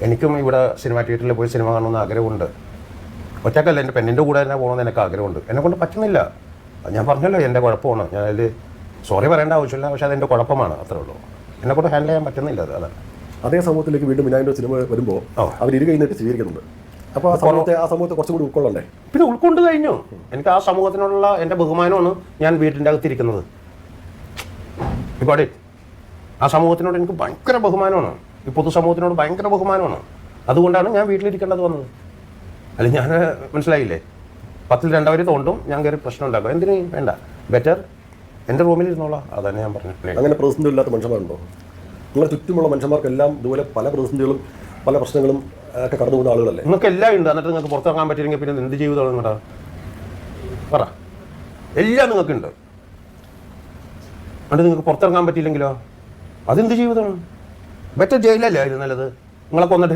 എനിക്കും ഇവിടെ സിനിമ തിയേറ്ററിൽ പോയി സിനിമ കാണണമെന്ന് ആഗ്രഹമുണ്ട്. ഒറ്റക്കല്ല, എൻ്റെ പെണ്ണിൻ്റെ കൂടെ തന്നെ പോകണമെന്ന് എനിക്ക് ആഗ്രഹമുണ്ട്. എന്നെക്കൊണ്ട് പറ്റുന്നില്ല. ഞാൻ പറഞ്ഞല്ലോ എൻ്റെ കുഴപ്പമാണ്. ഞാനതിൽ സോറി പറയേണ്ട ആവശ്യമില്ല, പക്ഷേ അതെൻ്റെ കുഴപ്പമാണ്, അത്രേ ഉള്ളൂ. എന്നെക്കൊണ്ട് ഹാൻഡിൽ ചെയ്യാൻ പറ്റുന്നില്ല. അതാണ്. അതേ സമൂഹത്തിലേക്ക് വീണ്ടും വിനായകൻ്റെ സിനിമ വരുമ്പോൾ അവർ ഇരു കഴിഞ്ഞിട്ട് സ്വീകരിക്കുന്നുണ്ട്. അപ്പോൾ ആ സമൂഹത്തെ കുറച്ചും കൂടി ഉൾക്കൊള്ളണ്ടേ? പിന്നെ ഉൾക്കൊണ്ട് കഴിഞ്ഞു. എനിക്ക് ആ സമൂഹത്തിനുള്ള എൻ്റെ ബഹുമാനമാണ് ഞാൻ വീട്ടിൻ്റെ അകത്തിരിക്കുന്നത്. ഇവിടെ ആ സമൂഹത്തിനോട് എനിക്ക് ഭയങ്കര ബഹുമാനമാണ്. ഈ പൊതുസമൂഹത്തിനോട് ഭയങ്കര ബഹുമാനമാണ്. അതുകൊണ്ടാണ് ഞാൻ വീട്ടിലിരിക്കേണ്ടത് വന്നത്. അല്ലെങ്കിൽ ഞാൻ മനസ്സിലായില്ലേ, 10ൽ 2 വരെ തോണ്ടും, ഞാൻ കയറി പ്രശ്നം ഉണ്ടാക്കും. എന്തിനു വേണ്ട, ബെറ്റർ എൻ്റെ റൂമിൽ ഇരുന്നോളാം. അതന്നെ ഞാൻ പറഞ്ഞു. അങ്ങനെ പ്രതിസന്ധി ഇല്ലാത്ത മനുഷ്യന്മാരുണ്ടോ? നിങ്ങളുടെ ചുറ്റുമുള്ള മനുഷ്യന്മാർക്കെല്ലാം ഇതുപോലെ പല പ്രതിസന്ധികളും പല പ്രശ്നങ്ങളും ഒക്കെ കടന്നു പോകുന്ന ആളുകളല്ലേ? നിങ്ങൾക്ക് എല്ലാം ഉണ്ട്, എന്നിട്ട് നിങ്ങൾക്ക് പുറത്തിറങ്ങാൻ പറ്റില്ലെങ്കിൽ പിന്നെ എന്ത് ജീവിതമാണ് നിങ്ങളുടെ? പറ. എല്ലാം നിങ്ങൾക്കുണ്ട്, എന്നിട്ട് നിങ്ങൾക്ക് പുറത്തിറങ്ങാൻ പറ്റിയില്ലെങ്കിലോ? അതെന്ത് ജീവിതമാണ്? ബെറ്റർ ജയിലല്ലേ അതിന് നല്ലത്? നിങ്ങളെ കൊന്നിട്ട്